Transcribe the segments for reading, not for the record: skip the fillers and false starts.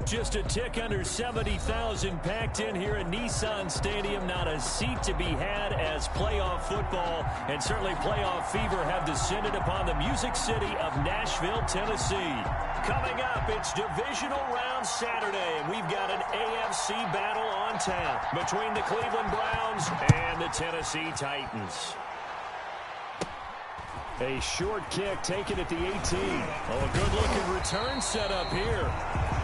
Just a tick under 70,000 packed in here at Nissan Stadium. Not a seat to be had as playoff football and certainly playoff fever have descended upon the Music City of Nashville, Tennessee. Coming up, it's divisional round Saturday, and we've got an AFC battle on tap between the Cleveland Browns and the Tennessee Titans. A short kick taken at the 18. Oh, a good-looking return set up here.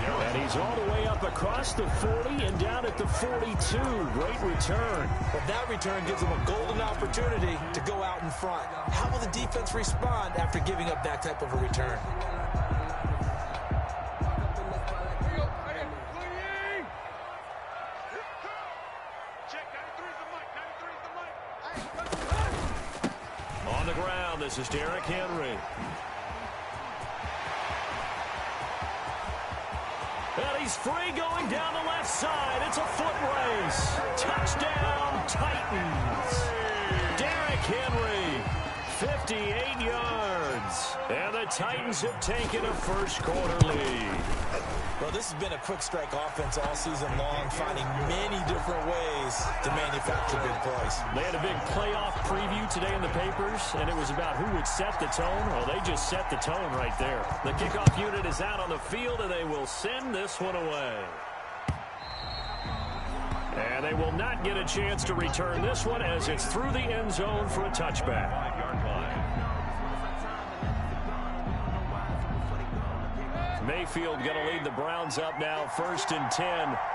And he's all the way up across the 40 and down at the 42. Great return. Well, that return gives them a golden opportunity to go out in front. How will the defense respond after giving up that type of a return? On the ground, this is Derrick Henry. And he's free going down the left side. It's a foot race. Touchdown, Titans. Derrick Henry, 58 yards. And the Titans have taken a first-quarter lead. Well, this has been a quick strike offense all season long, finding many different ways to manufacture big plays. They had a big playoff preview today in the papers, and it was about who would set the tone. Well, they just set the tone right there. The kickoff unit is out on the field, and they will send this one away. And they will not get a chance to return this one as it's through the end zone for a touchback. Mayfield going to lead the Browns up now, 1st and 10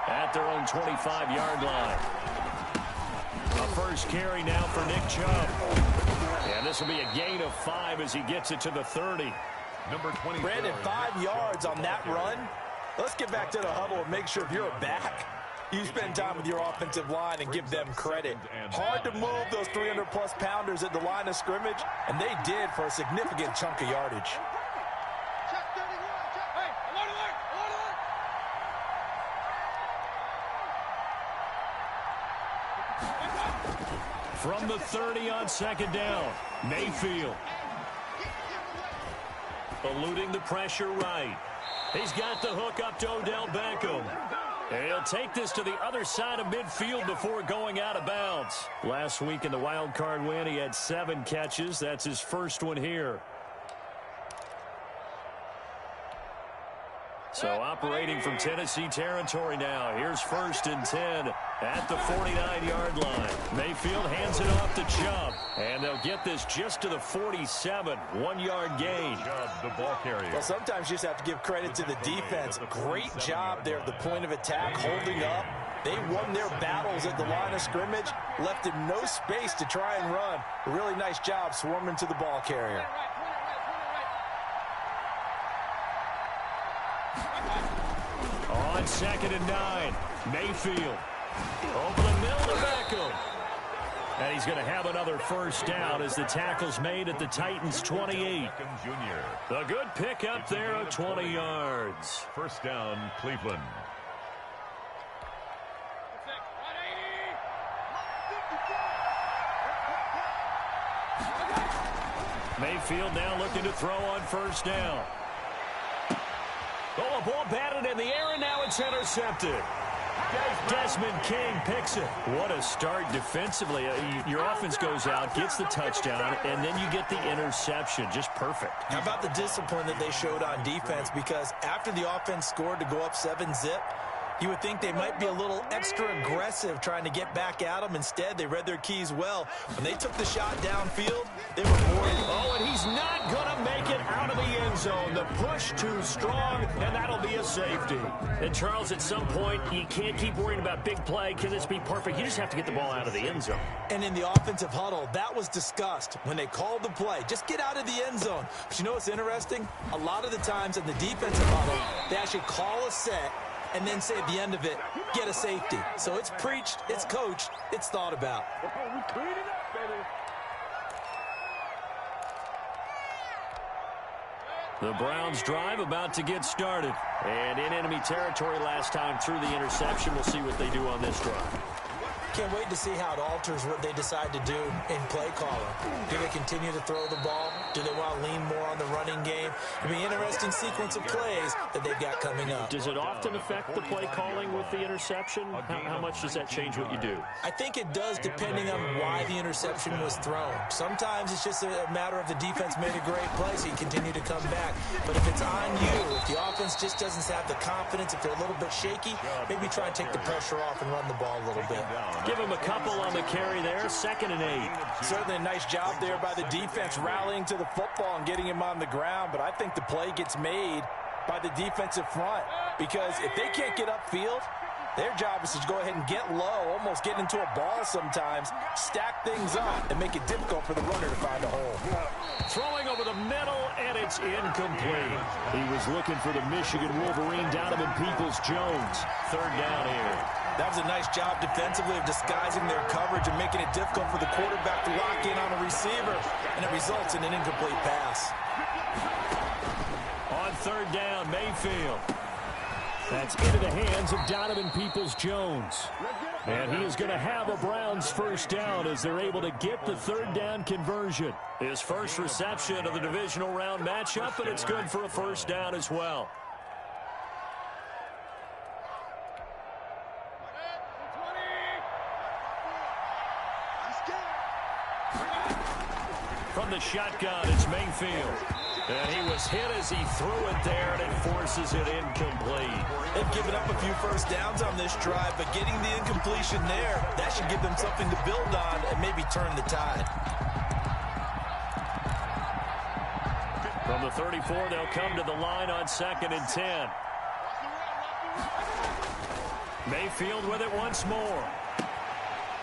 at their own 25-yard line. A first carry now for Nick Chubb. And this will be a gain of 5 as he gets it to the 30. Number 20. Brandon, 5 yards on that run. Let's get back to the huddle and make sure if you're a back, you spend time with your offensive line and give them credit. Hard to move those 300-plus pounders at the line of scrimmage, and they did for a significant chunk of yardage. From the 30 on 2nd down, Mayfield. Eluding the pressure right. He's got the hook up to Odell Beckham. And he'll take this to the other side of midfield before going out of bounds. Last week in the wild card win, he had 7 catches. That's his first one here. So operating from Tennessee territory now. Here's 1st and 10 at the 49-yard line. Mayfield hands it off to Chubb. And they'll get this just to the 47. 1-yard gain. Chubb, the ball carrier. Well, sometimes you just have to give credit to the defense. Great job there at the point of attack, holding up. They won their battles at the line of scrimmage, left him no space to try and run. A really nice job swarming to the ball carrier. On 2nd and 9, Mayfield. Over the middle to Beckham. And he's going to have another first down as the tackle's made at the Titans' 28. A good pickup there of 20 yards. First down, Cleveland. Mayfield now looking to throw on 1st down. Oh, a ball batted in the air, and now it's intercepted. Desmond King picks it. What a start defensively. Your offense goes out, gets the touchdown, and then you get the interception. Just perfect. How about the discipline that they showed on defense? Because after the offense scored to go up 7-zip, you would think they might be a little extra aggressive trying to get back at them. Instead, they read their keys well. When they took the shot downfield, they were bored. Oh, and he's not going to make it out of the end zone. The push too strong, and that'll be a safety. And, Charles, at some point, you can't keep worrying about big play. Can this be perfect? You just have to get the ball out of the end zone. And in the offensive huddle, that was discussed when they called the play. Just get out of the end zone. But you know what's interesting? A lot of the times in the defensive huddle, they actually call a set and then say at the end of it, get a safety. So it's preached, it's coached, it's thought about. The Browns drive about to get started. And in enemy territory last time through the interception. We'll see what they do on this drive. Can't wait to see how it alters what they decide to do in play calling. Do they continue to throw the ball? Do they want to lean more on the running game? It'll be an interesting sequence of plays that they've got coming up. Does it often affect the play calling with the interception? How much does that change what you do? I think it does, depending on why the interception was thrown. Sometimes it's just a matter of the defense made a great play, so you continue to come back. But if it's on you, if the offense just doesn't have the confidence, if they're a little bit shaky, maybe try and take the pressure off and run the ball a little bit. Give him a couple on the carry there, 2nd and 8. Certainly a nice job there by the defense, rallying to the football and getting him on the ground. But I think the play gets made by the defensive front, because if they can't get upfield, their job is to go ahead and get low, almost get into a ball sometimes, stack things up, and make it difficult for the runner to find a hole. Throwing over the middle, and it's incomplete. He was looking for the Michigan Wolverine, Donovan Peoples-Jones. 3rd down here. That was a nice job defensively of disguising their coverage and making it difficult for the quarterback to lock in on a receiver, and it results in an incomplete pass. On 3rd down, Mayfield. That's into the hands of Donovan Peoples-Jones. And he is going to have a Browns 1st down as they're able to get the 3rd down conversion. His first reception of the divisional round matchup, and it's good for a 1st down as well. From the shotgun, it's Mayfield. And he was hit as he threw it there, and it forces it incomplete. They've given up a few 1st downs on this drive, but getting the incompletion there, that should give them something to build on and maybe turn the tide. From the 34, they'll come to the line on 2nd and 10. Mayfield with it once more.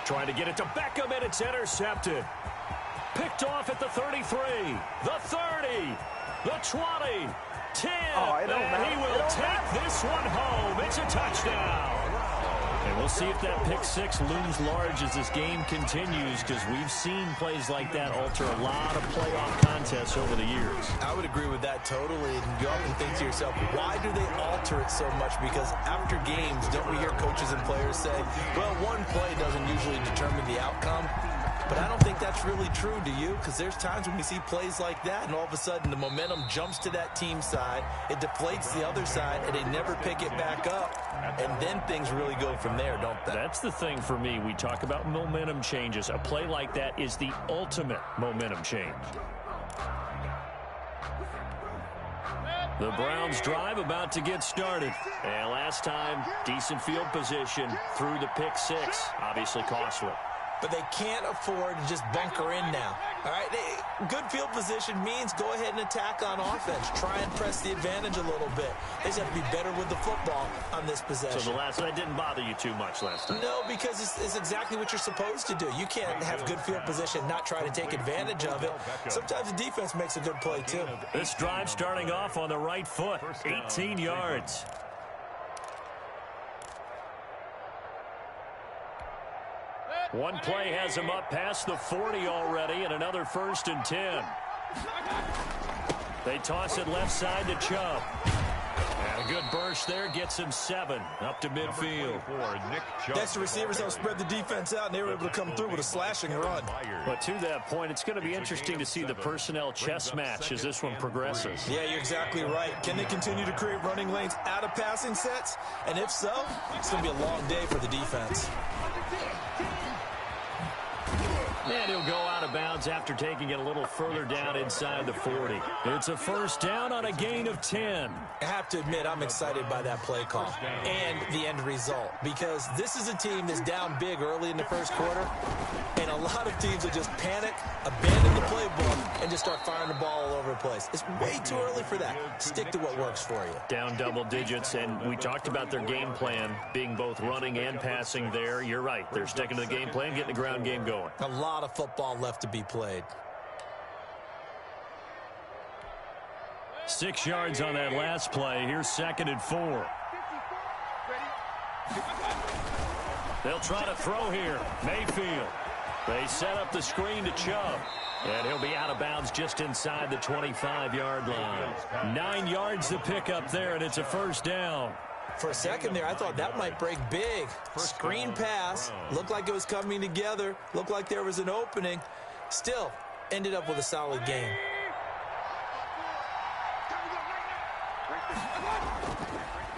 Trying to get it to Beckham, and it's intercepted. Picked off at the 33, the 30, the 20, 10, and he will take this one home. It's a touchdown. And we'll see if that pick 6 looms large as this game continues, because we've seen plays like that alter a lot of playoff contests over the years. I would agree with that totally. And you often think to yourself, why do they alter it so much? Because after games, don't we hear coaches and players say, well, one play doesn't usually determine the outcome? But I don't think that's really true, do you? Because there's times when we see plays like that, and all of a sudden the momentum jumps to that team side, it deflates the other side, and they never pick it back up. And then things really go from there, don't they? That's the thing for me. We talk about momentum changes. A play like that is the ultimate momentum change. The Browns drive about to get started. And last time, decent field position through the pick 6. Obviously costly. But they can't afford to just bunker in now. All right, good field position means go ahead and attack on offense. Try and press the advantage a little bit. They just have to be better with the football on this possession. So that didn't bother you too much last time? No, because it's exactly what you're supposed to do. You can't have good field position, not try to take advantage of it. Sometimes the defense makes a good play, too. This drive starting off on the right foot, 18 yards. One play has him up past the 40 already, and another 1st and 10. They toss it left side to Chubb. And a good burst there gets him 7 up to midfield. That's the receivers help spread the defense out, and they were able to come through with a slashing run. But to that point, it's going to be interesting to see the personnel chess match as this one progresses. Yeah, you're exactly right. Can they continue to create running lanes out of passing sets? And if so, it's going to be a long day for the defense. And he'll go out of bounds after taking it a little further down inside the 40. It's a 1st down on a gain of 10. I have to admit, I'm excited by that play call and the end result, because this is a team that's down big early in the 1st quarter, and a lot of teams will just panic, abandon the playbook, and just start firing the ball all over the place. It's way too early for that. Stick to what works for you. Down double digits, and we talked about their game plan being both running and passing there. You're right. They're sticking to the game plan, getting the ground game going. A lot of football left to be played. 6 yards on that last play. Here's 2nd and 4. They'll try to throw here. Mayfield. They set up the screen to Chubb. And he'll be out of bounds just inside the 25-yard line. 9 yards to pick up there, and it's a 1st down. For a second there, I thought that might break big. Screen pass. Looked like it was coming together. Looked like there was an opening. Still, ended up with a solid game.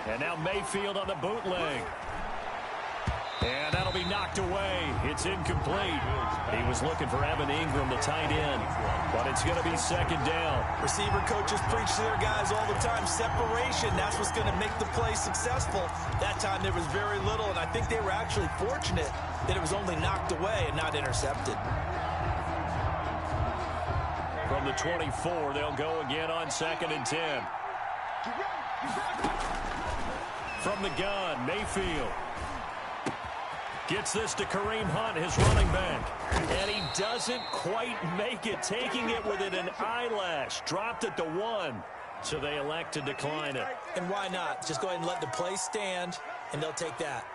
And now Mayfield on the bootleg. And that'll be knocked away. It's incomplete. He was looking for Evan Ingram, the tight end. But it's going to be second down. Receiver coaches preach to their guys all the time. Separation, that's what's going to make the play successful. That time there was very little, and I think they were actually fortunate that it was only knocked away and not intercepted. From the 24, they'll go again on 2nd and 10. From the gun, Mayfield. Gets this to Kareem Hunt, his running back. And he doesn't quite make it, taking it within an eyelash. Dropped it to 1. So they elect to decline it. And why not? Just go ahead and let the play stand, and they'll take that.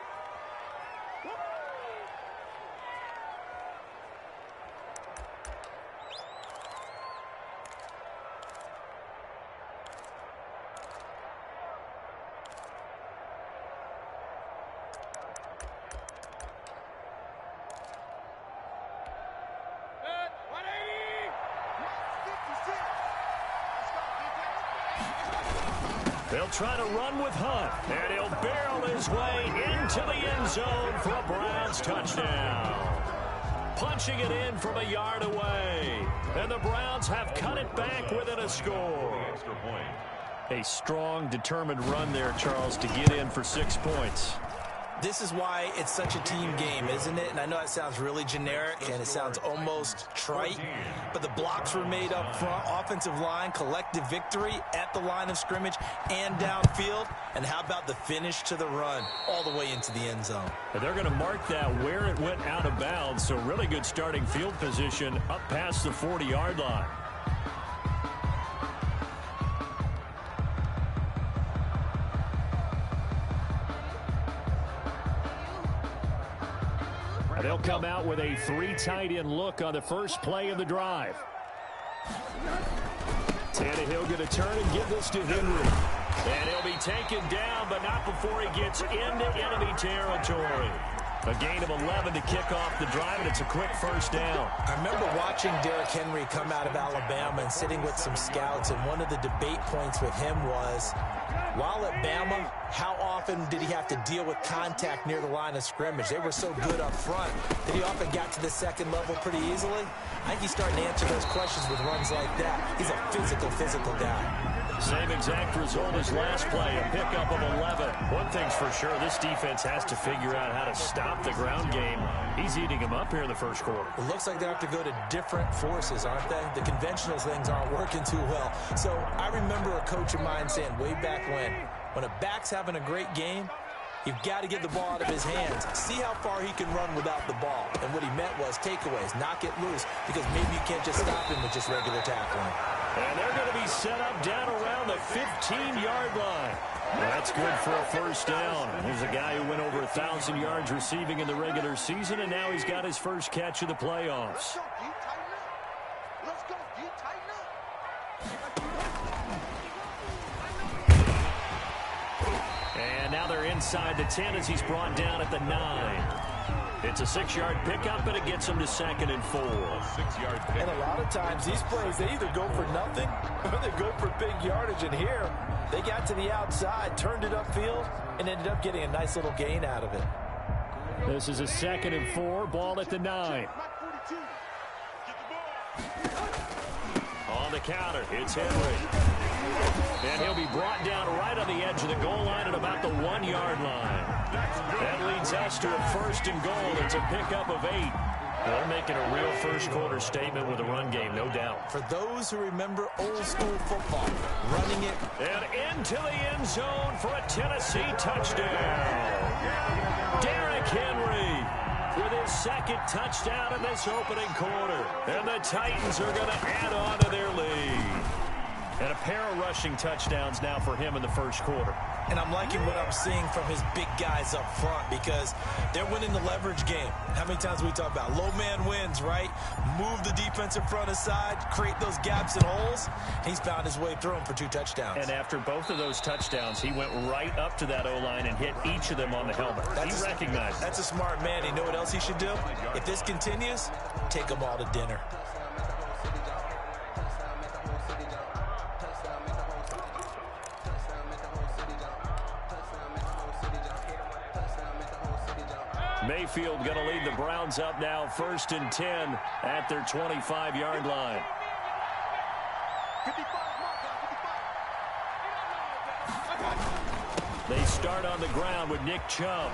They'll try to run with Hunt, and he'll barrel his way into the end zone for a Browns touchdown. Punching it in from a yard away, and the Browns have cut it back within a score. A strong, determined run there, Charles, to get in for 6 points. This is why it's such a team game, isn't it? And I know it sounds really generic and it sounds almost trite, but the blocks were made up front, offensive line, collective victory at the line of scrimmage and downfield. And how about the finish to the run all the way into the end zone? And they're going to mark that where it went out of bounds, so really good starting field position up past the 40-yard line. They'll come out with a 3 tight end look on the first play of the drive. Tannehill going to turn and give this to Henry. And he'll be taken down, but not before he gets into enemy territory. A gain of 11 to kick off the drive, and it's a quick first down. I remember watching Derrick Henry come out of Alabama and sitting with some scouts, and one of the debate points with him was, while at Bama, how often did he have to deal with contact near the line of scrimmage? They were so good up front that he often got to the second level pretty easily. I think he's starting to answer those questions with runs like that. He's a physical guy. Same exact result as last play, a pickup of 11. One thing's for sure, this defense has to figure out how to stop the ground game. He's eating them up here in the first quarter. It looks like they have to go to different forces, aren't they? The conventional things aren't working too well. So I remember a coach of mine saying way back when a back's having a great game, you've got to get the ball out of his hands. See how far he can run without the ball. And what he meant was takeaways, knock it loose, because maybe you can't just stop him with just regular tackling. And they're going to be set up down around the 15-yard line. That's good for a first down. Here's a guy who went over 1,000 yards receiving in the regular season, and now he's got his first catch of the playoffs. And now they're inside the 10 as he's brought down at the 9. It's a 6-yard pickup, and it gets him to 2nd and 4. And a lot of times, these plays, they either go for nothing or they go for big yardage. And here, they got to the outside, turned it upfield, and ended up getting a nice little gain out of it. This is a 2nd and 4, ball at the 9. On the counter, it's Henry. And he'll be brought down right on the edge of the goal line at about the 1-yard line. That leads us to a 1st and goal. It's a pickup of 8. They're making a real first-quarter statement with a run game, no doubt. For those who remember old-school football, running it. And into the end zone for a Tennessee touchdown. Derrick Henry with his 2nd touchdown in this opening quarter. And the Titans are going to add on to their lead. And a pair of rushing touchdowns now for him in the first quarter. And I'm liking what I'm seeing from his big guys up front because they're winning the leverage game. How many times we talk about low man wins, right? Move the defensive front aside, create those gaps and holes. He's found his way through them for 2 touchdowns. And after both of those touchdowns, he went right up to that O-line and hit each of them on the helmet. He recognized it. That's a smart man. You know what else he should do? If this continues, take them all to dinner. Mayfield going to lead the Browns up now, 1st and 10 at their 25-yard line. They start on the ground with Nick Chubb.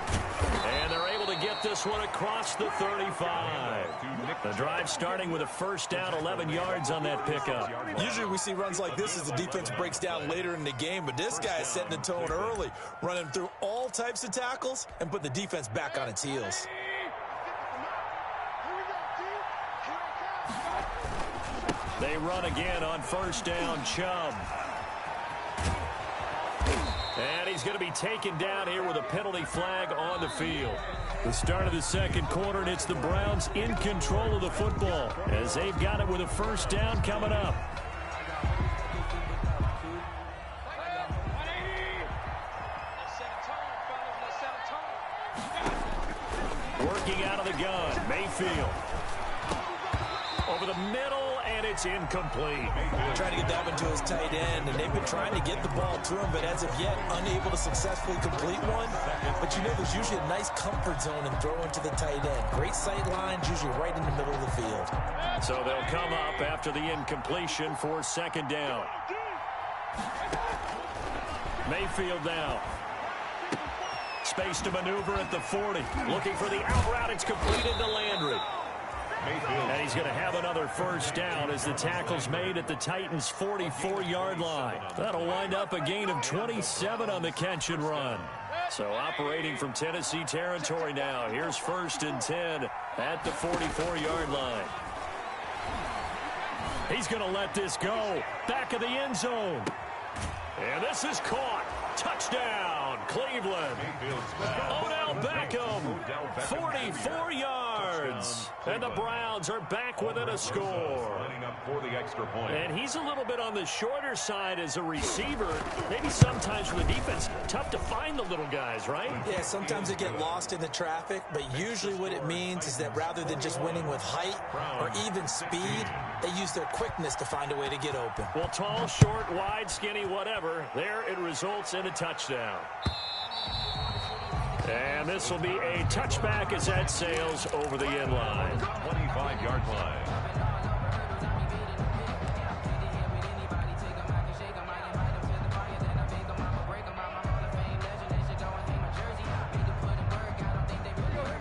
And they're able to get this one across the 35. The drive starting with a 1st down, 11 yards on that pickup. Usually we see runs like this as the defense breaks down later in the game, but this guy is setting the tone early, running through all types of tackles and putting the defense back on its heels. They run again on 1st down, Chubb. And he's going to be taken down here with a penalty flag on the field. The start of the 2nd quarter, and it's the Browns in control of the football as they've got it with a 1st down coming up. Working out of the gun, Mayfield. Over the middle, and it's incomplete. Trying to get that one to his tight end, and they've been trying to get the ball to him, but as of yet, unable to successfully complete one. But you know, there's usually a nice comfort zone in throwing to the tight end. Great sight lines, usually right in the middle of the field. So they'll come up after the incompletion for 2nd down. Mayfield now. Space to maneuver at the 40. Looking for the out route. It's completed to Landry. And he's going to have another 1st down as the tackle's made at the Titans' 44-yard line. That'll wind up a gain of 27 on the catch and run. So operating from Tennessee territory now. Here's 1st and 10 at the 44-yard line. He's going to let this go. Back of the end zone. And this is caught. Touchdown, Cleveland. Odell Beckham, 44 yards. And the Browns are back within a score. And he's a little bit on the shorter side as a receiver. Maybe sometimes for the defense, tough to find the little guys, right? Yeah, sometimes they get lost in the traffic, but usually what it means is that rather than just winning with height or even speed, they use their quickness to find a way to get open. Well, tall, short, wide, skinny, whatever, there it results in a touchdown. And this will be a touchback as that sails over the end line. 25-yard line.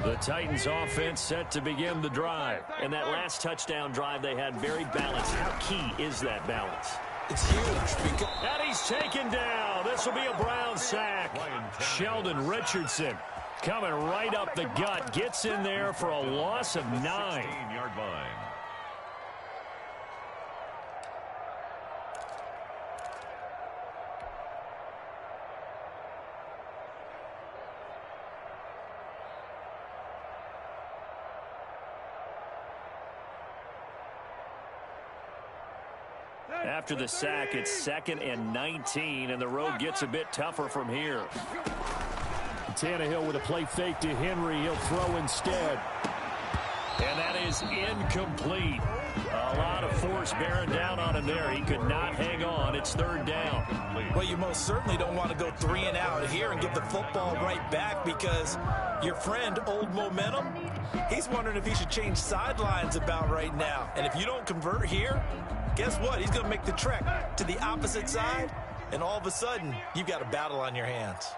The Titans offense set to begin the drive. And that last touchdown drive they had very balanced. How key is that balance? It's huge. And he's taken down. This will be a Brown sack. Sheldon Richardson coming right up the gut. Gets in there for a loss of 9. 16-yard line. After the sack, it's 2nd and 19, and the road gets a bit tougher from here. Tannehill with a play fake to Henry. He'll throw instead. And that is incomplete. A lot of force bearing down on him there. He could not hang on. It's 3rd down. Well, you most certainly don't want to go 3 and out here and give the football right back because your friend, Old Momentum, he's wondering if he should change sidelines about right now. And if you don't convert here, guess what? He's going to make the trek to the opposite side, and all of a sudden, you've got a battle on your hands.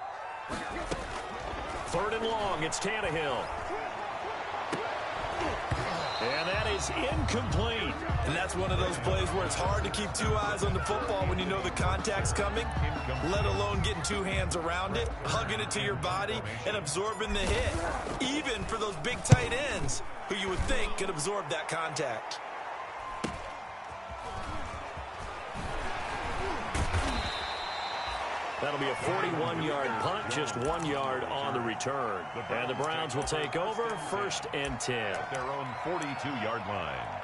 3rd and long, it's Tannehill. And that is incomplete. And that's one of those plays where it's hard to keep 2 eyes on the football when you know the contact's coming, let alone getting 2 hands around it, hugging it to your body, and absorbing the hit. Even for those big tight ends who you would think could absorb that contact. That'll be a 41-yard punt, just 1 yard on the return. And the Browns will take over, 1st and 10. At their own 42-yard line.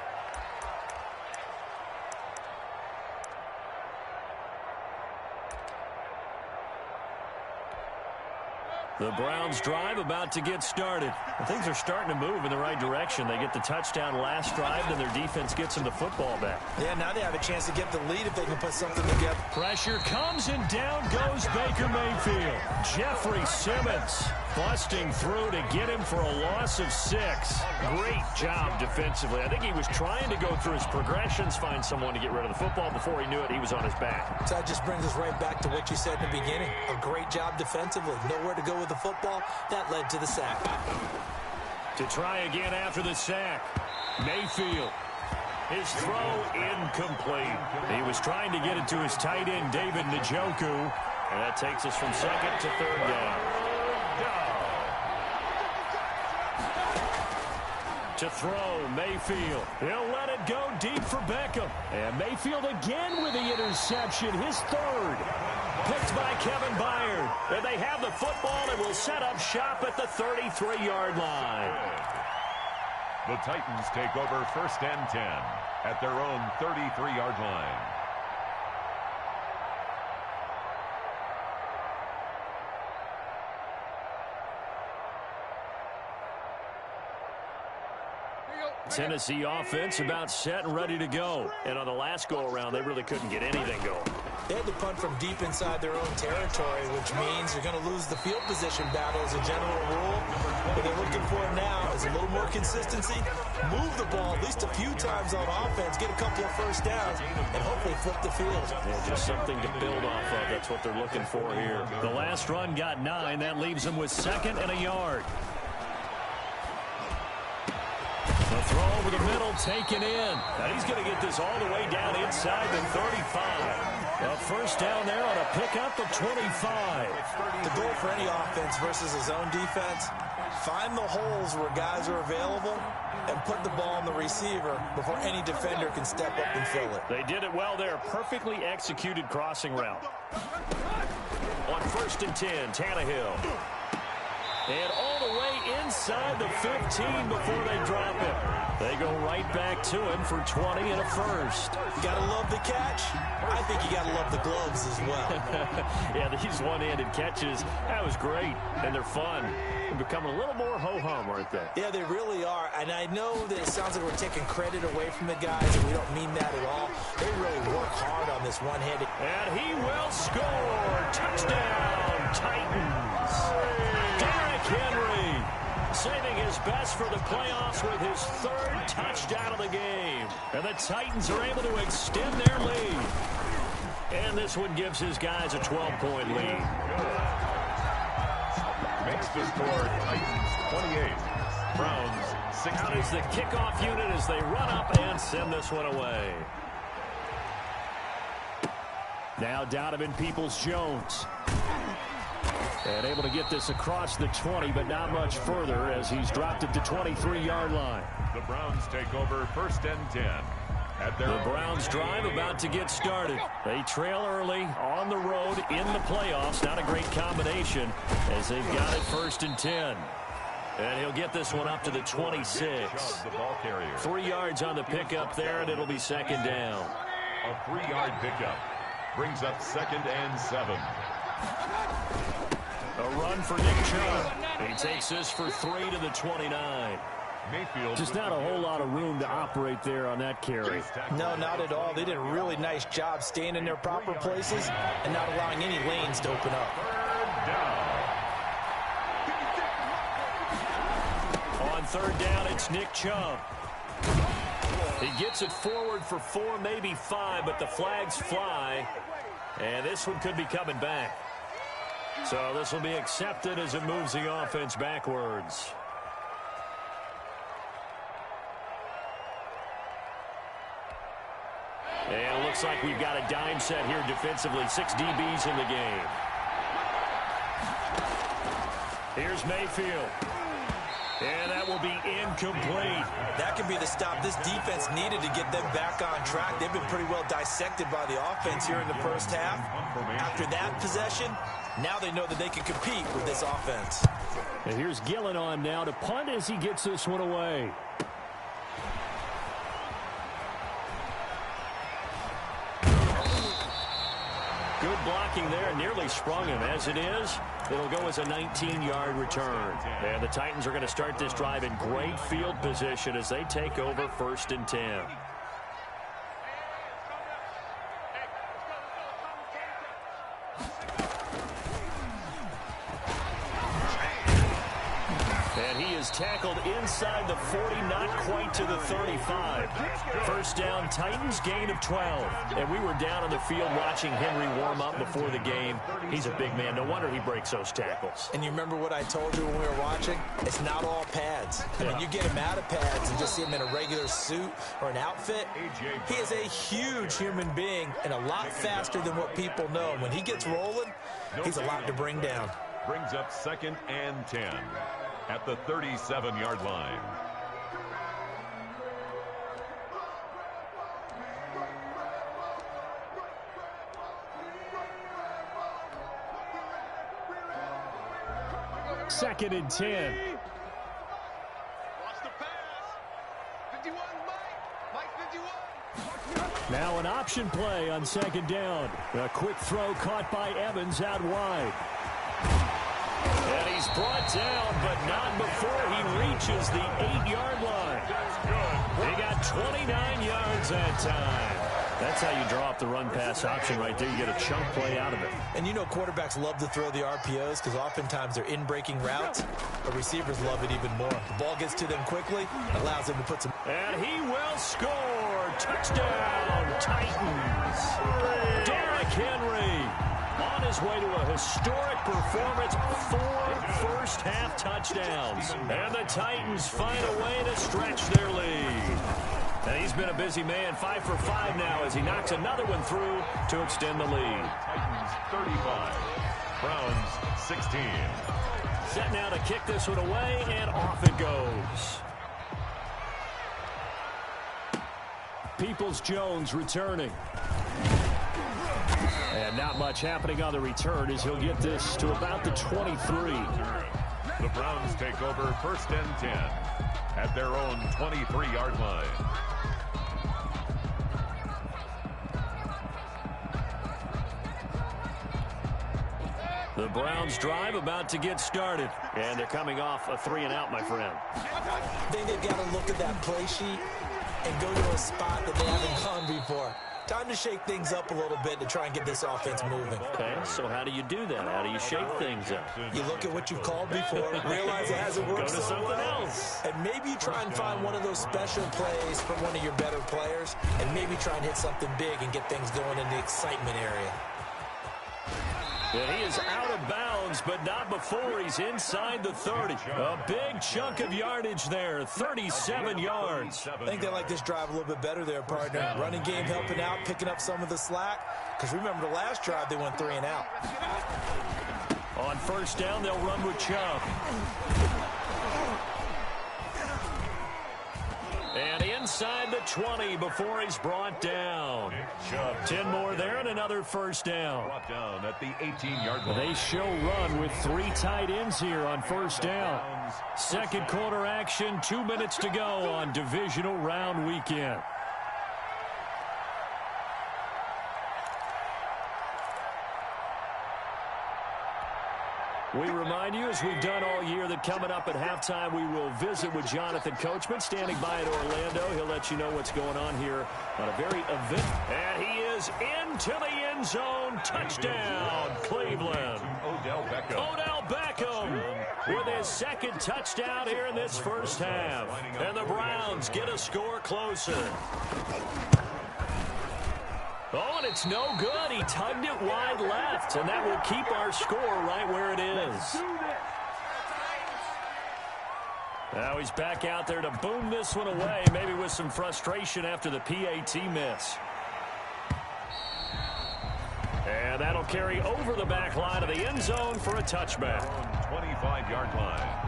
The Browns drive about to get started. Things are starting to move in the right direction. They get the touchdown last drive, and their defense gets them the football back. Yeah, now they have a chance to get the lead if they can put something together. Pressure comes, and down goes Baker Mayfield. Jeffrey Simmons Busting through to get him for a loss of 6. Great job defensively. I think he was trying to go through his progressions, find someone to get rid of the football. Before he knew it, he was on his back. So that just brings us right back to what you said in the beginning. A great job defensively. Nowhere to go with the football. That led to the sack. To try again after the sack. Mayfield. His throw incomplete. He was trying to get it to his tight end, David Njoku. And that takes us from second to third down. To throw, Mayfield. He'll let it go deep for Beckham. And Mayfield again with the interception, his third. Picked by Kevin Byard. And they have the football and will set up shop at the 33-yard line. The Titans take over 1st and 10 at their own 33-yard line. Tennessee offense about set and ready to go. And on the last go-around, they really couldn't get anything going. They had to punt from deep inside their own territory, which means you're going to lose the field position battle as a general rule. What they're looking for now is a little more consistency, move the ball at least a few times on offense, get a couple of first downs, and hopefully flip the field. Yeah, just something to build off of. That's what they're looking for here. The last run got 9. That leaves them with 2nd and a yard. The throw over the middle, taken in. Now he's going to get this all the way down inside the 35. A first down there on a pickup of 25. The goal for any offense versus a zone defense, find the holes where guys are available and put the ball on the receiver before any defender can step up and fill it. They did it well there. Perfectly executed crossing route. On 1st and 10, Tannehill. And all the way inside the 15 before they drop him. They go right back to him for 20 and a first. You got to love the catch. I think you got to love the gloves as well. Yeah, these one-handed catches, that was great. And they're fun. They're becoming a little more ho-hum, aren't they? Yeah, they really are. And I know that it sounds like we're taking credit away from the guys, and we don't mean that at all. They really work hard on this one-handed. And he will score. Touchdown, Titans. Henry saving his best for the playoffs with his 3rd touchdown of the game. And the Titans are able to extend their lead. And this one gives his guys a 12-point lead. Makes the score Titans 28, Browns 16. Out is the kickoff unit as they run up and send this one away. Now Donovan Peoples-Jones. And able to get this across the 20, but not much further as he's dropped it to 23-yard line. The Browns take over 1st and 10. The Browns drive about to get started. They trail early on the road in the playoffs. Not a great combination as they've got it 1st and 10. And he'll get this one up to the 26. 3 yards on the pickup there, and it'll be 2nd down. A 3-yard pickup brings up 2nd and 7. A run for Nick Chubb. He takes this for 3 to the 29. Mayfield. Just not a whole lot of room to operate there on that carry. No, not at all. They did a really nice job staying in their proper places and not allowing any lanes to open up. 3rd down. On 3rd down, it's Nick Chubb. He gets it forward for 4, maybe 5, but the flags fly. And this one could be coming back. So this will be accepted as it moves the offense backwards. And it looks like we've got a dime set here defensively. 6 DBs in the game. Here's Mayfield. And that will be incomplete. That could be the stop this defense needed to get them back on track. They've been pretty well dissected by the offense here in the first half. After that possession, now they know that they can compete with this offense. And here's Gillen on now to punt as he gets this one away. Good blocking there, nearly sprung him. As it is, it'll go as a 19-yard return. And the Titans are going to start this drive in great field position as they take over 1st and 10. And he is tackled inside the 40, not quite to the 35. First down, Titans, gain of 12. And we were down on the field watching Henry warm up before the game. He's a big man. No wonder he breaks those tackles. And you remember what I told you when we were watching? It's not all pads. I mean, you get him out of pads and just see him in a regular suit or an outfit. He is a huge human being and a lot faster than what people know. When he gets rolling, he's a lot to bring down. Brings up 2nd and 10 at the 37-yard line. Second and 10. Now an option play on 2nd down. A quick throw caught by Evans out wide. And he's brought down, but not before he reaches the 8-yard line. He got 29 yards that time. That's how you draw up the run-pass option right there. You get a chunk play out of it. And you know quarterbacks love to throw the RPOs because oftentimes they're in-breaking routes, but receivers love it even more. The ball gets to them quickly, allows them to put some... And he will score. Touchdown, Titans. Derrick Henry on his way to a historic performance, 4 first-half touchdowns. And the Titans find a way to stretch their lead. And he's been a busy man, 5 for 5 now as he knocks another one through to extend the lead. Titans 35, Browns 16. Set now to kick this one away, and off it goes. Peoples-Jones returning. And not much happening on the return as he'll get this to about the 23. The Browns take over 1st and 10 at their own 23-yard line. The Browns drive about to get started. And they're coming off a 3-and-out, my friend. I think they've got to look at that play sheet and go to a spot that they haven't gone before. Time to shake things up a little bit to try and get this offense moving. Okay, so how do you do that? How do you shake things up? You look at what you've called before, realize it hasn't worked Go to something else. And maybe you try and find one of those special plays from one of your better players, and maybe try and hit something big and get things going in the excitement area. And he is out of bounds, but not before he's inside the 30. A big chunk of yardage there, 37 yards. I think they like this drive a little bit better there, partner. Running game helping out, picking up some of the slack. Because remember the last drive, they went 3-and-out. On 1st down, they'll run with Chubb. And inside the 20 before he's brought down. 10 more there and another 1st down. Brought down at the 18-yard line. They show run with 3 tight ends here on 1st down. Second quarter action, 2 minutes to go on divisional round weekend. We remind you, as we've done all year, that coming up at halftime, we will visit with Jonathan Coachman, standing by at Orlando. He'll let you know what's going on here on a very event. And he is into the end zone. Touchdown, Cleveland. Odell Beckham with his 2nd touchdown here in this 1st half. And the Browns get a score closer. Oh, and it's no good. He tugged it wide left, and that will keep our score right where it is. Now he's back out there to boom this one away, maybe with some frustration after the PAT miss. And that'll carry over the back line of the end zone for a touchback. 25-yard line.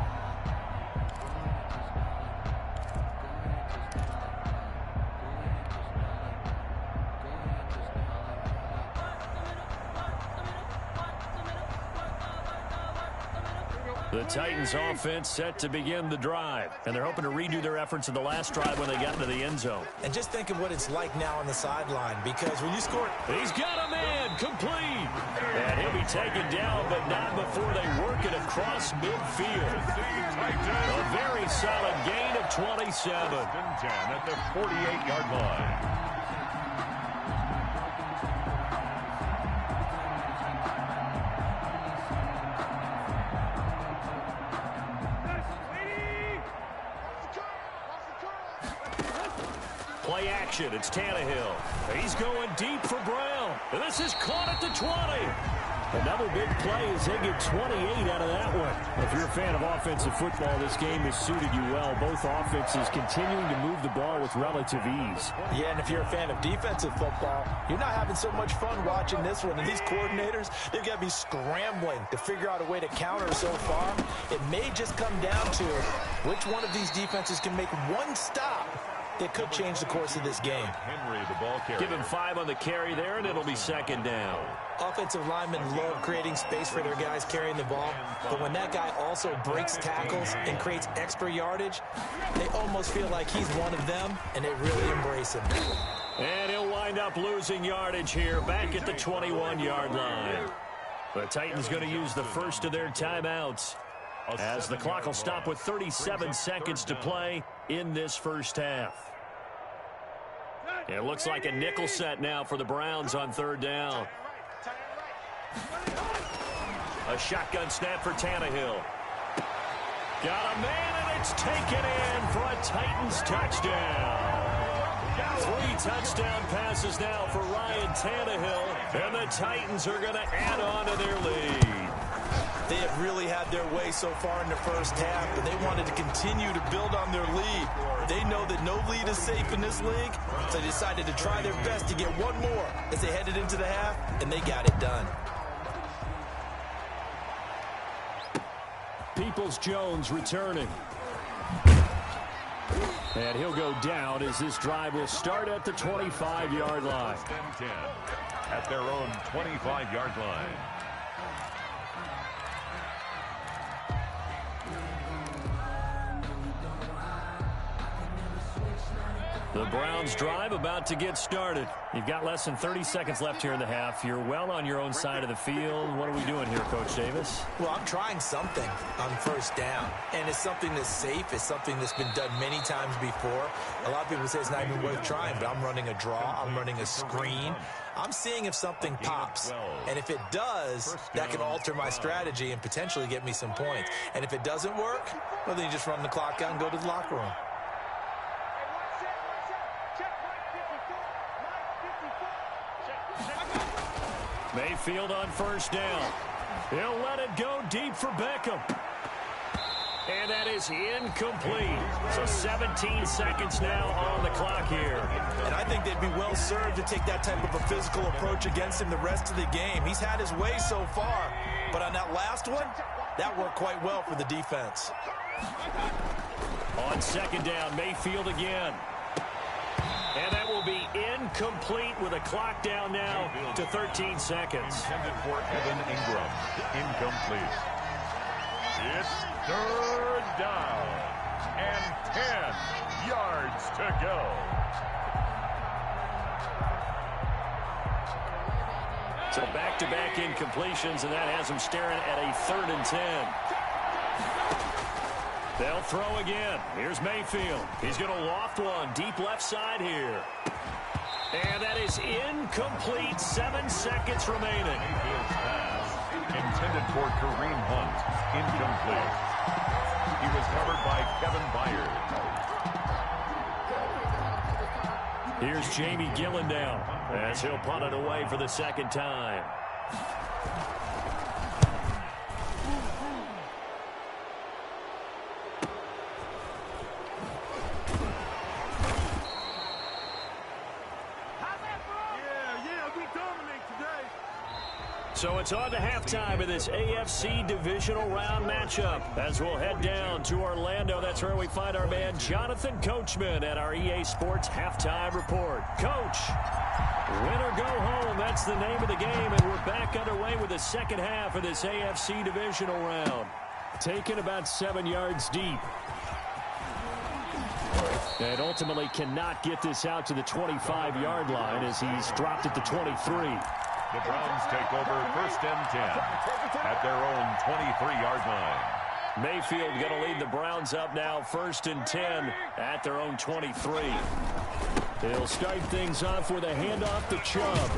The Titans offense set to begin the drive, and they're hoping to redo their efforts in the last drive when they got into the end zone. And just think of what it's like now on the sideline, because when you score... He's got a man, complete. And he'll be taken down, but not before they work it across midfield. A very solid gain of 27. At the 48-yard line. action. It's Tannehill. He's going deep for Brown. And this is caught at the 20. Another big play as they get 28 out of that one. If you're a fan of offensive football, this game has suited you well. Both offenses continuing to move the ball with relative ease. Yeah, and if you're a fan of defensive football, you're not having so much fun watching this one. And these coordinators, they're going to be scrambling to figure out a way to counter so far. It may just come down to which one of these defenses can make one stop that could change the course of this game. Henry, the ball carrier. Give him 5 on the carry there, and it'll be second down. Offensive linemen love creating space for their guys carrying the ball, but when that guy also breaks tackles and creates extra yardage, they almost feel like he's one of them, and they really embrace him. And he'll wind up losing yardage here, back at the 21-yard line. The Titans going to use the first of their timeouts, as the clock will stop with 37 seconds to play in this first half. It looks like a nickel set now for the Browns on third down. A shotgun snap for Tannehill. Got a man, and it's taken in for a Titans touchdown. 3 touchdown passes now for Ryan Tannehill, and the Titans are going to add on to their lead. They have really had their way so far in the first half, but they wanted to continue to build on their lead. They know that no lead is safe in this league, so they decided to try their best to get one more as they headed into the half, and they got it done. Peoples-Jones returning. And he'll go down as this drive will start at the 25-yard line. At their own 25-yard line. The Browns drive about to get started. You've got less than 30 seconds left here in the half. You're well on your own side of the field. What are we doing here, Coach Davis? Well, I'm trying something on first down, and it's something that's safe. It's something that's been done many times before. A lot of people say it's not even worth trying, but I'm running a draw. I'm running a screen. I'm seeing if something pops, and if it does, that can alter my strategy and potentially get me some points. And if it doesn't work, well, then you just run the clock out and go to the locker room. Mayfield on first down. He'll let it go deep for Beckham. And that is incomplete. So 17 seconds now on the clock here. And I think they'd be well served to take that type of a physical approach against him the rest of the game. He's had his way so far, but on that last one, that worked quite well for the defense. On second down, Mayfield again. And that will be incomplete with a clock down now to 13 seconds. Intended for Evan Ingram. Incomplete. It's third down and 10 yards to go. So back-to-back incompletions, and that has them staring at a 3rd and 10. They'll throw again. Here's Mayfield. He's going to loft one deep left side here. And that is incomplete. 7 seconds remaining. Mayfield's pass intended for Kareem Hunt. Incomplete. He was covered by Kevin Byard. Here's Jamie Gillendown as he'll punt it away for the second time. So it's on to halftime of this AFC divisional round matchup as we'll head down to Orlando. That's where we find our man Jonathan Coachman at our EA Sports Halftime Report. Coach, win or go home, that's the name of the game, and we're back underway with the second half of this AFC divisional round. Taken about 7 yards deep. And ultimately cannot get this out to the 25-yard line as he's dropped at the 23. The Browns take over first and 10 at their own 23-yard line. Mayfield going to lead the Browns up now, 1st and 10 at their own 23. He'll start things off with a handoff to Chubb.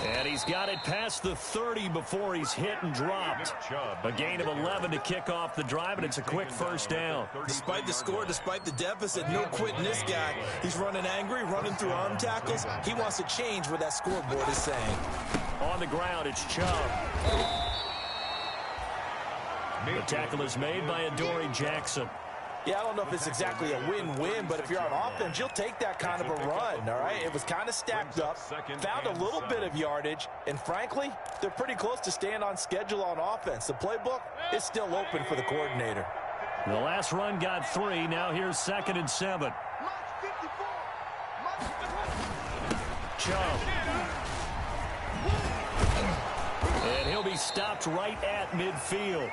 And he's he's got it past the 30 before he's hit and dropped. A gain of 11 to kick off the drive, and it's a quick first down. Despite the score, despite the deficit, no quitting this guy. He's running angry, running through arm tackles. He wants to change what that scoreboard is saying. On the ground, it's Chubb. The tackle is made by Adoree Jackson. Yeah, I don't know if it's exactly a win-win, but if you're on offense, you'll take that kind of a run, all right? It was kind of stacked up, found a little bit of yardage, and frankly, they're pretty close to staying on schedule on offense. The playbook is still open for the coordinator. The last run got 3. Now here's 2nd and 7. Chubb. And he'll be stopped right at midfield.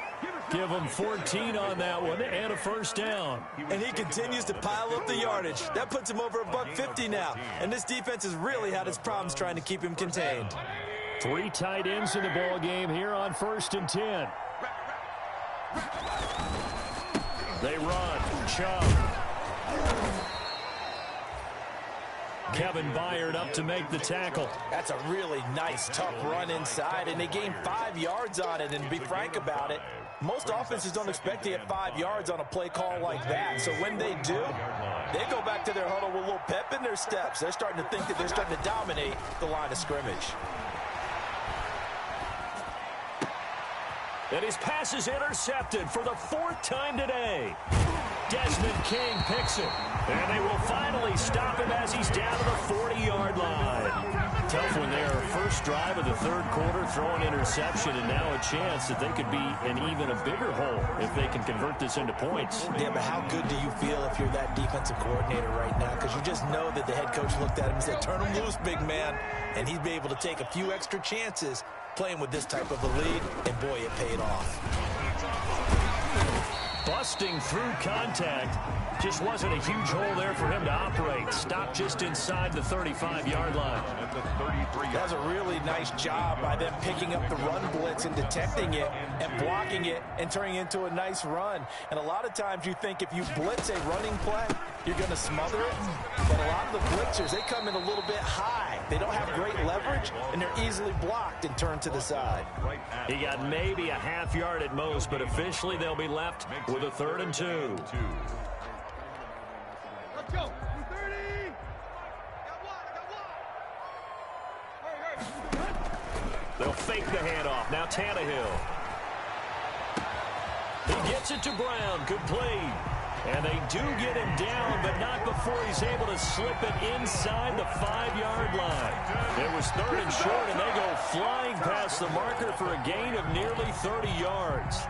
Give him 14 on that one and a first down. And he continues to pile up the yardage. That puts him over $150 now. And this defense has really had its problems trying to keep him contained. 3 tight ends in the ball game here on 1st and 10. They run. Chubb. Kevin Byard up to make the tackle. That's a really nice, tough run inside, and they gained 5 yards on it. And to be frank about it, most offenses don't expect to get 5 yards on a play call like that. So when they do, they go back to their huddle with a little pep in their steps. They're starting to think that they're starting to dominate the line of scrimmage. And his pass is intercepted for the 4th time today. Desmond King picks it. And they will finally stop him as he's down to the 40-yard line. Tough one there. First drive of the 3rd quarter, throw an interception, and now a chance that they could be in even a bigger hole if they can convert this into points. Yeah, but how good do you feel if you're that defensive coordinator right now? Because you just know that the head coach looked at him and said, turn him loose, big man. And he'd be able to take a few extra chances playing with this type of a lead, and boy, it paid off. Busting through contact. Just wasn't a huge hole there for him to operate. Stopped just inside the 35-yard line. That was a really nice job by them picking up the run blitz and detecting it and blocking it and turning it into a nice run. And a lot of times you think if you blitz a running play, you're going to smother it. But a lot of the blitzers, they come in a little bit high. They don't have great leverage, and they're easily blocked and turned to the side. He got maybe a half yard at most, but officially they'll be left with a 3rd and 2. Let's go. 30. They'll fake the handoff. Now Tannehill. He gets it to Brown. Complete. And they do get him down, but not before he's able to slip it inside the 5-yard line. It was 3rd and short, and they go flying past the marker for a gain of nearly 30 yards.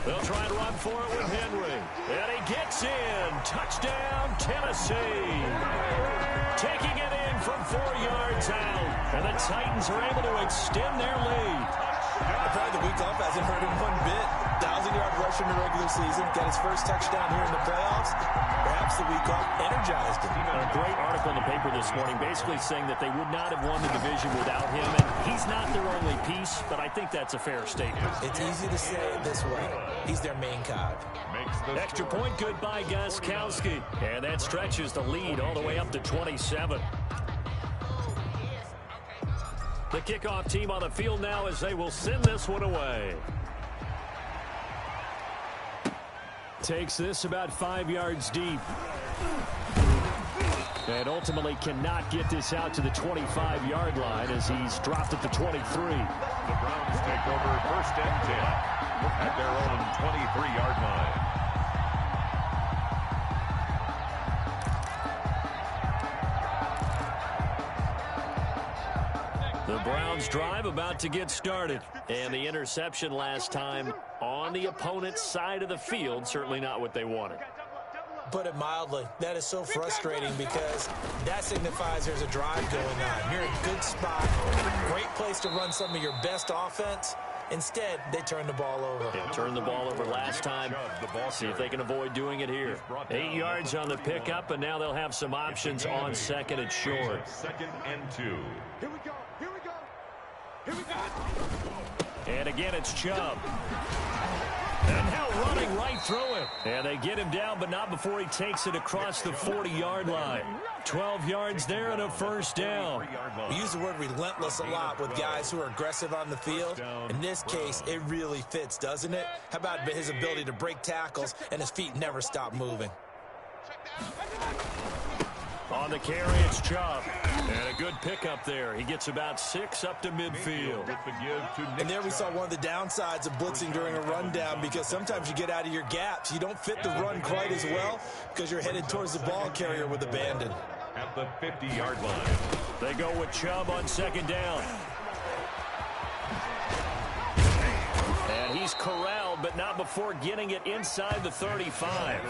They'll try and run for it with Henry. And he gets in. Touchdown, Tennessee. Taking it in from 4 yards out. And the Titans are able to extend their lead. Probably the week off hasn't hurt him one bit. 1,000-yard rush in the regular season. Got his first touchdown here in the playoffs. Perhaps the week off energized him. A great article in the paper this morning basically saying that they would not have won the division without him. And he's not their only piece, but I think that's a fair statement. It's easy to say it this way. He's their main cog. Extra point good by Gostkowski. And that stretches the lead all the way up to 27. The kickoff team on the field now as they will send this one away. Takes this about 5 yards deep. And ultimately cannot get this out to the 25-yard line as he's dropped at the 23. The Browns take over 1st and 10 at their own 23-yard line. The Browns drive about to get started. And the interception last time on the opponent's side of the field, certainly not what they wanted. Put it mildly, that is so frustrating because that signifies there's a drive going on. You're in a good spot, great place to run some of your best offense. Instead, they turn the ball over. They turned the ball over last time. See if they can avoid doing it here. 8 yards on the pickup, and now they'll have some options on 2nd and short. 2nd and 2. Here we go. Here we go. Here we go. And again, it's Chubb. And now running right through him. And they get him down, but not before he takes it across the 40-yard line. 12 yards there and a first down. We use the word relentless a lot with guys who are aggressive on the field. In this case, it really fits, doesn't it? How about his ability to break tackles and his feet never stop moving? On the carry, it's Chubb. And a good pickup there. He gets about 6 up to midfield. And there we saw one of the downsides of blitzing during a rundown, because sometimes you get out of your gaps. You don't fit the run quite as well because you're headed towards the ball carrier with abandon. At the 50-yard line. They go with Chubb on second down. And he's corralled, but not before getting it inside the 35.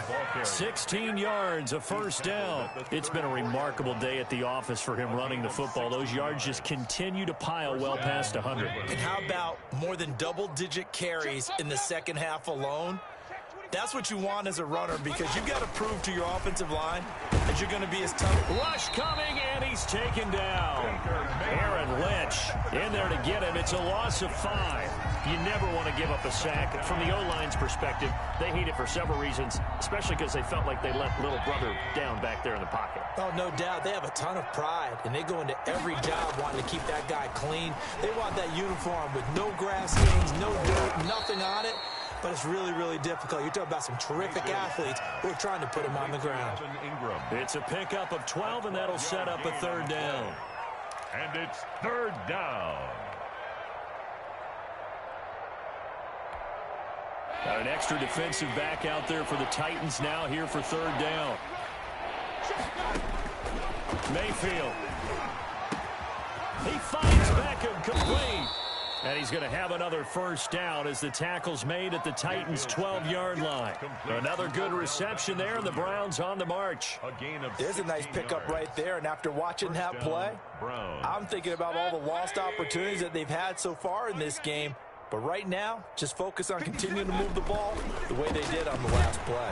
16 yards, a first down. It's been a remarkable day at the office for him running the football. Those yards just continue to pile well past 100. And how about more than double-digit carries in the second half alone? That's what you want as a runner, because you've got to prove to your offensive line that you're going to be as tough. Rush coming, and he's taken down. Aaron Lynch in there to get him. It's a loss of 5. You never want to give up a sack. From the O-line's perspective, they hate it for several reasons, especially because they felt like they let little brother down back there in the pocket. Oh, no doubt. They have a ton of pride, and they go into every job wanting to keep that guy clean. They want that uniform with no grass stains, no dirt, nothing on it. But it's really, really difficult. You're talking about some terrific athletes who are trying to put him on the ground. It's a pickup of 12, and that'll set up a third down. And it's third down. Got an extra defensive back out there for the Titans now here for third down. Mayfield. He finds Beckham complete. And he's going to have another first down as the tackle's made at the Titans' 12-yard line. Another good reception there, and the Browns on the march. There's a nice pickup right there, and after watching that play, I'm thinking about all the lost opportunities that they've had so far in this game. But right now, just focus on continuing to move the ball the way they did on the last play.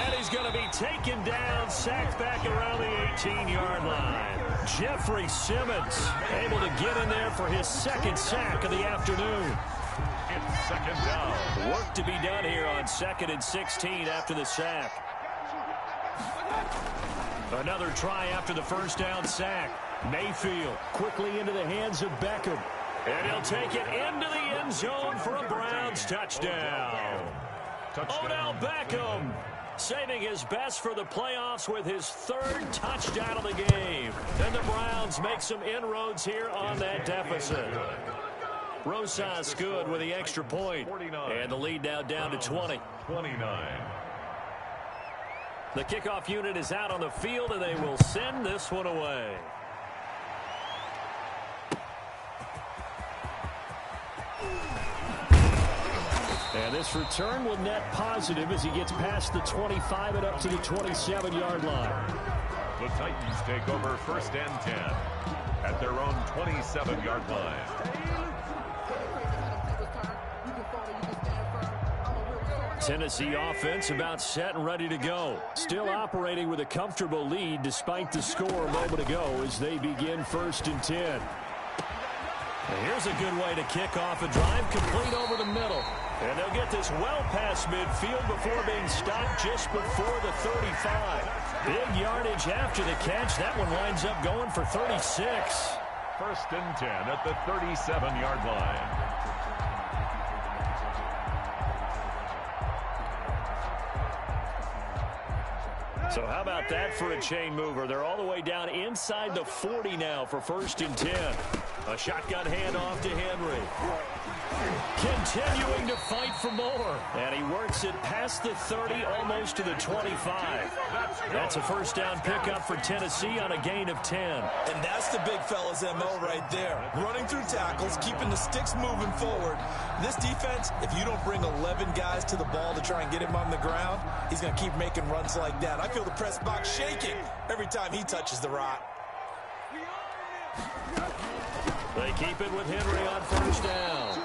And he's going to be taken down, sacked back around the 18-yard line. Jeffrey Simmons able to get in there for his second sack of the afternoon. It's second down. Work to be done here on 2nd and 16 after the sack. Another try after the first down sack. Mayfield quickly into the hands of Beckham. And he'll take it into the end zone for a Browns touchdown. Odell Beckham saving his best for the playoffs with his 3rd touchdown of the game. And the Browns make some inroads here on that deficit. Rosas good with the extra point. And the lead now down to 20. 29. The kickoff unit is out on the field, and they will send this one away. And this return will net positive as he gets past the 25 and up to the 27-yard line. The Titans take over 1st and 10 at their own 27-yard line. Tennessee offense about set and ready to go. Still operating with a comfortable lead despite the score a moment ago as they begin 1st and 10. And here's a good way to kick off a drive, complete over the middle. And they'll get this well past midfield before being stopped just before the 35. Big yardage after the catch. That one winds up going for 36. 1st and 10 at the 37-yard line. So how about that for a chain mover? They're all the way down inside the 40 now for 1st and 10. A shotgun handoff to Henry. Continuing to fight for more. And he works it past the 30, almost to the 25. That's a first down pickup for Tennessee on a gain of 10. And that's the big fella's MO right there. Running through tackles, keeping the sticks moving forward. This defense, if you don't bring 11 guys to the ball to try and get him on the ground, he's going to keep making runs like that. I feel the press box shaking every time he touches the rock. They keep it with Henry on first down.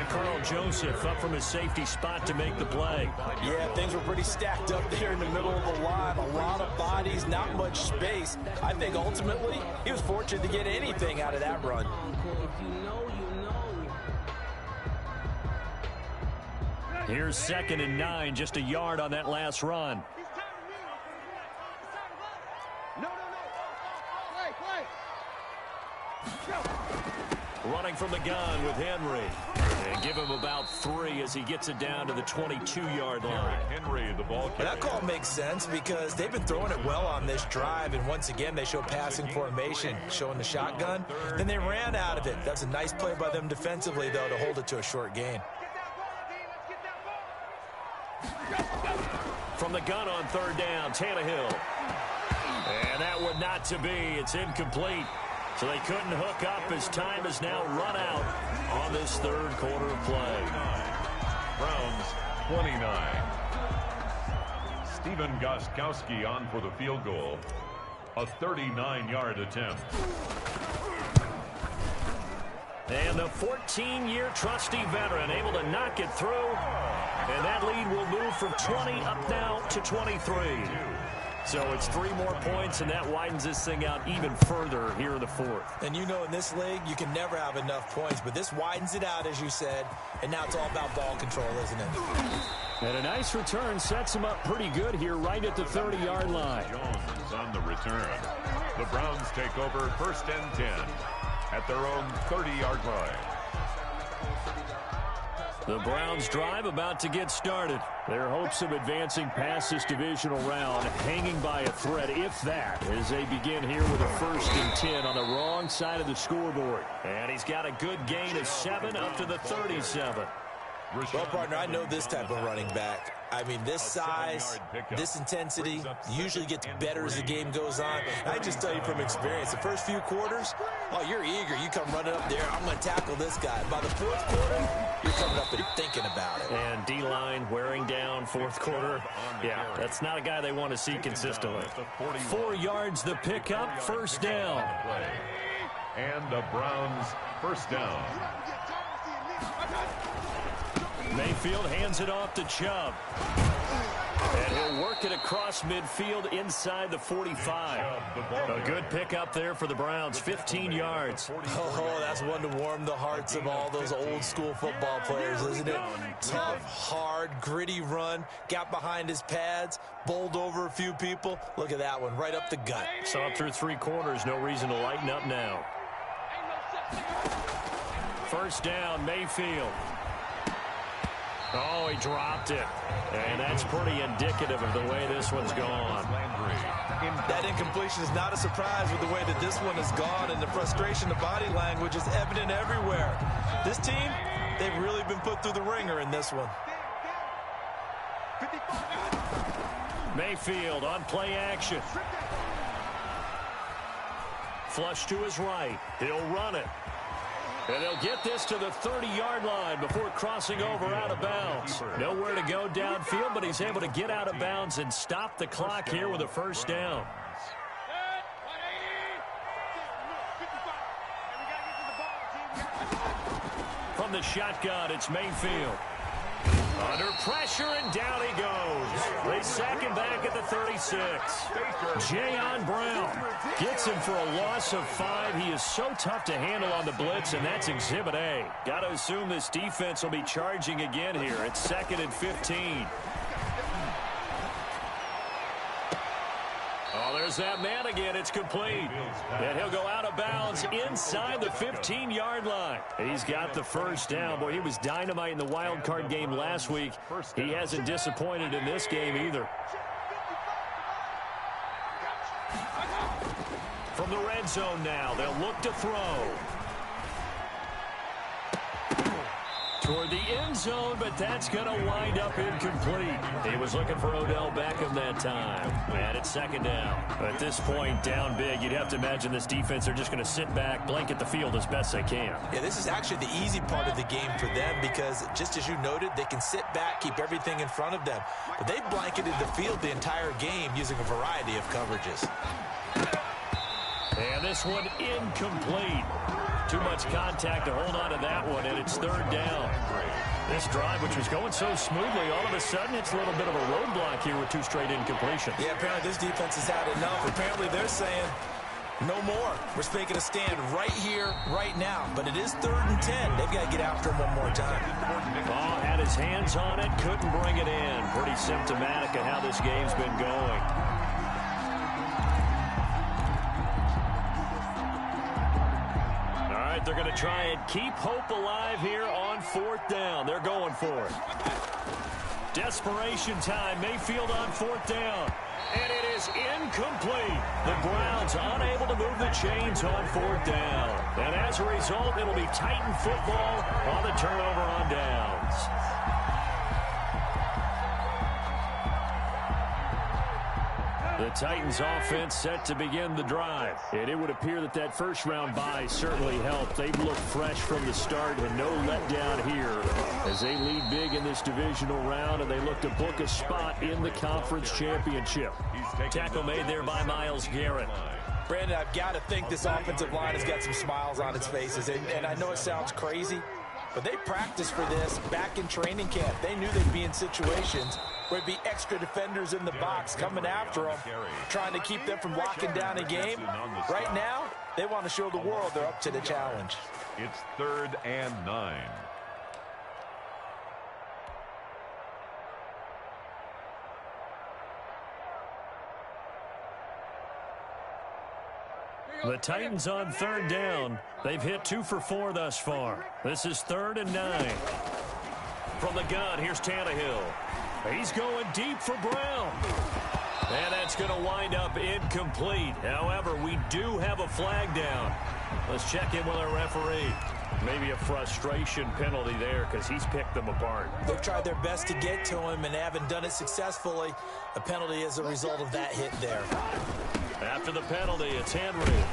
Carl Joseph up from his safety spot to make the play. Yeah, things were pretty stacked up there in the middle of the line. A lot of bodies, not much space. I think ultimately he was fortunate to get anything out of that run. Here's 2nd and 9, just a yard on that last run. Running from the gun with Henry. And give him about 3 as he gets it down to the 22-yard line. Henry, the ball carrier. That call makes sense because they've been throwing it well on this drive, and once again they show passing formation, showing the shotgun. Then they ran out of it. That's a nice play by them defensively, though, to hold it to a short gain. From the gun on 3rd down, Tannehill. And that one not to be. It's incomplete. So they couldn't hook up as time has now run out on this 3rd quarter of play. Browns 29. Steven Gostkowski on for the field goal. A 39-yard attempt. And the 14-year trusty veteran able to knock it through. And that lead will move from 20 up now to 23. So it's 3 more points, and that widens this thing out even further here in the 4th. And you know in this league, you can never have enough points, but this widens it out, as you said, and now it's all about ball control, isn't it? And a nice return sets him up pretty good here right at the 30-yard line. Jones on the return. The Browns take over 1st and 10 at their own 30-yard line. The Browns drive about to get started. Their hopes of advancing past this divisional round hanging by a thread, if that, as they begin here with a 1st and 10 on the wrong side of the scoreboard. And he's got a good gain of 7 up to the 37. Well, partner, I know this type of running back. I mean, this size, this intensity usually gets better as the game goes on. I just tell you from experience, the first few quarters, oh, you're eager. You come running up there, I'm going to tackle this guy. By the 4th quarter, you're coming up and thinking about it. And D-line wearing down 4th quarter. Yeah, that's not a guy they want to see consistently. 4 yards the pickup, 1st down. And the Browns 1st down. Mayfield hands it off to Chubb. And he'll work it across midfield inside the 45. A good pickup there for the Browns, 15 yards. Oh, that's one to warm the hearts of all those old-school football players, isn't it? Tough, hard, gritty run, got behind his pads, bowled over a few people. Look at that one, right up the gut. So up through 3 quarters, no reason to lighten up now. 1st down, Mayfield. Oh, he dropped it. And that's pretty indicative of the way this one's gone. That incompletion is not a surprise with the way that this one has gone, and the frustration, the body language is evident everywhere. This team, they've really been put through the ringer in this one. Mayfield on play action. Flush to his right. He'll run it. And they'll get this to the 30-yard line before crossing over out of bounds. Nowhere to go downfield, but he's able to get out of bounds and stop the clock here with a 1st down. From the shotgun, it's Mayfield. Under pressure, and down he goes. They sack him back at the 36. Jayon Brown gets him for a loss of 5. He is so tough to handle on the blitz, and that's Exhibit A. Got to assume this defense will be charging again here. It's 2nd and 15. Oh, there's that man again. It's complete. And he'll go out of bounds inside the 15-yard line. He's got the 1st down. Boy, he was dynamite in the wild card game last week. He hasn't disappointed in this game either. From the red zone now, they'll look to throw. Toward the end zone, but that's going to wind up incomplete. He was looking for Odell Beckham that time. And it's 2nd down. At this point, down big, you'd have to imagine this defense are just going to sit back, blanket the field as best they can. Yeah, this is actually the easy part of the game for them because, just as you noted, they can sit back, keep everything in front of them. But they've blanketed the field the entire game using a variety of coverages. And this one incomplete. Too much contact to hold on to that one, and it's 3rd down. This drive, which was going so smoothly, all of a sudden it's a little bit of a roadblock here with 2 straight incompletions. Yeah, apparently this defense has had enough. Apparently they're saying, No more. We're making a stand right here, right now. But it is 3rd and 10. They've got to get after him one more time. Oh, had his hands on it, couldn't bring it in. Pretty symptomatic of how this game's been going. All right, they're going to try and keep hope alive here on 4th down. They're going for it. Desperation time. Mayfield on 4th down. And it is incomplete. The Browns unable to move the chains on 4th down. And as a result, it'll be Titan football on the turnover on downs. The Titans offense set to begin the drive. And it would appear that that first-round bye certainly helped. They've looked fresh from the start and no letdown here as they lead big in this divisional round, and they look to book a spot in the conference championship. Tackle made there by Myles Garrett. Brandon, I've got to think this offensive line has got some smiles on its faces. And I know it sounds crazy, but they practiced for this back in training camp. They knew they'd be in situations where it'd be extra defenders in the box coming after them, trying to keep them from locking down a game. Right now, they want to show the world they're up to the challenge. It's 3rd and 9. The Titans on 3rd down. They've hit 2 for 4 thus far. This is 3rd and 9. From the gun, here's Tannehill. He's going deep for Brown. And that's going to wind up incomplete. However, we do have a flag down. Let's check in with our referee. Maybe a frustration penalty there because he's picked them apart. They've tried their best to get to him and haven't done it successfully. A penalty as a result of that hit there. After the penalty, it's Henry.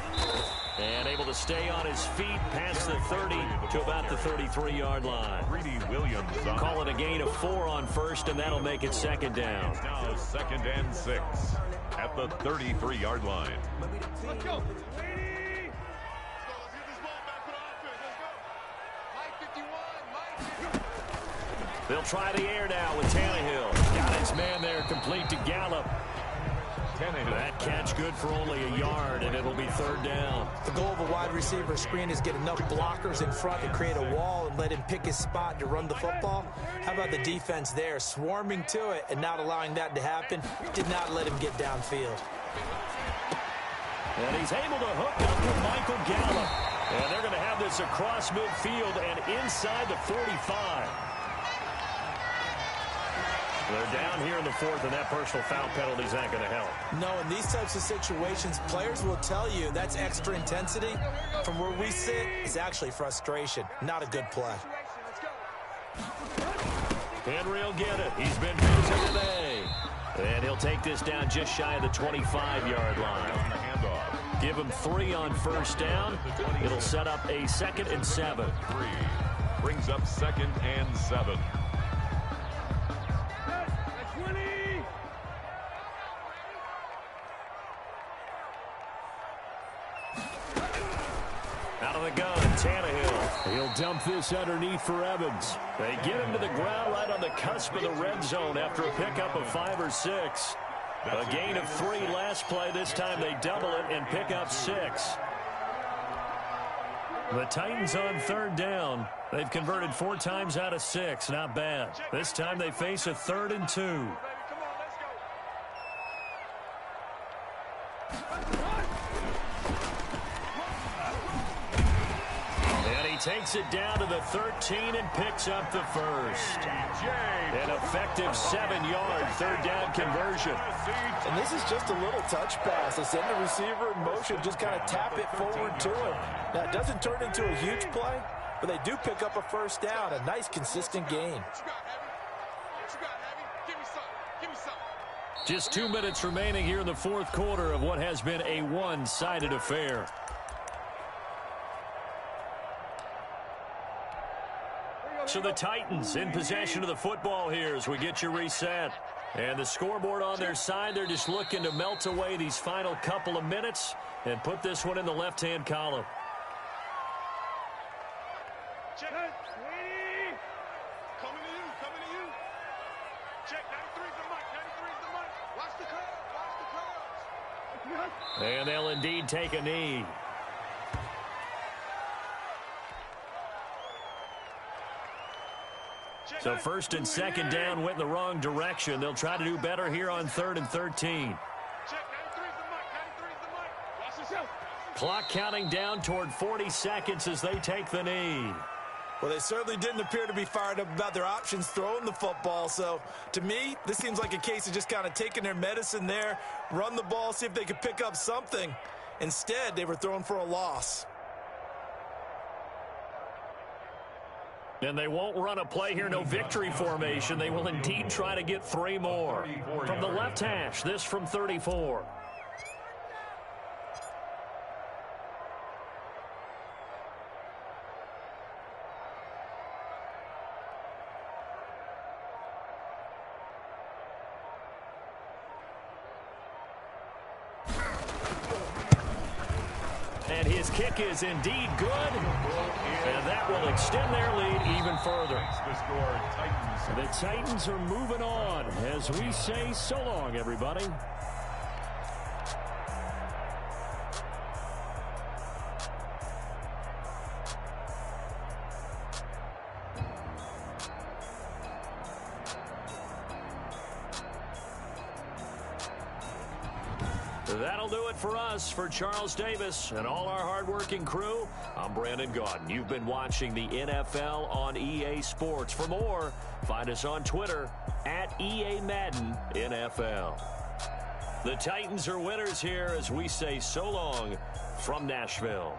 And able to stay on his feet past the 30 to about the 33-yard line. Greedy Williams. Call it a gain of 4 on 1st, and that'll make it 2nd down. Now 2nd and 6 at the 33-yard line. Let's go. They'll try the air now with Tannehill. Got his man there, complete to Gallup. That catch good for only a yard, and it'll be 3rd down. The goal of a wide receiver screen is get enough blockers in front to create a wall and let him pick his spot to run the football. How about the defense there, swarming to it and not allowing that to happen? Did not let him get downfield. And he's able to hook up with Michael Gallup. And they're going to have this across midfield and inside the 45. They're down here in the 4th, and that personal foul penalty is not going to help. No, in these types of situations, players will tell you that's extra intensity. From where we sit, it's actually frustration. Not a good play. Henry will get it. He's been busy today. And he'll take this down just shy of the 25-yard line. Give him 3 on 1st down. It'll set up a 2nd and 7. 3 brings up 2nd and 7. Out of the gun, Tannehill. He'll dump this underneath for Evans. They get him to the ground right on the cusp of the red zone after a pickup of 5 or 6. A gain of 3 last play. This time they double it and pick up 6. The Titans on 3rd down. They've converted 4 times out of 6. Not bad. This time they face a 3rd and 2. Takes it down to the 13 and picks up the first. An effective 7-yard 3rd down conversion. And this is just a little touch pass. They send the receiver in motion, just kind of tap it forward to him. Now, it doesn't turn into a huge play, but they do pick up a 1st down. A nice, consistent gain. Just 2 minutes remaining here in the 4th quarter of what has been a one-sided affair. So the Titans in possession of the football here as we get you reset. And the scoreboard on their side, they're just looking to melt away these final couple of minutes and put this one in the left-hand column. Check. Coming to you. Check, 93's the mic. Watch the curve. And they'll indeed take a knee. So first and second down went in the wrong direction. They'll try to do better here on 3rd and 13. Clock counting down toward 40 seconds as they take the knee. Well, they certainly didn't appear to be fired up about their options throwing the football. So, to me, this seems like a case of just kind of taking their medicine there, run the ball, see if they could pick up something. Instead, they were throwing for a loss. And they won't run a play here, no victory formation. They will indeed try to get 3 more. From the left hash, this from 34. And his kick is indeed good. And that will extend their lead even further. The Titans are moving on as we say so long, everybody. That'll do it for us. For Charles Davis and all our hardworking crew, I'm Brandon Gaudin. You've been watching the NFL on EA Sports. For more, find us on Twitter at EA Madden NFL. The Titans are winners here as we say so long from Nashville.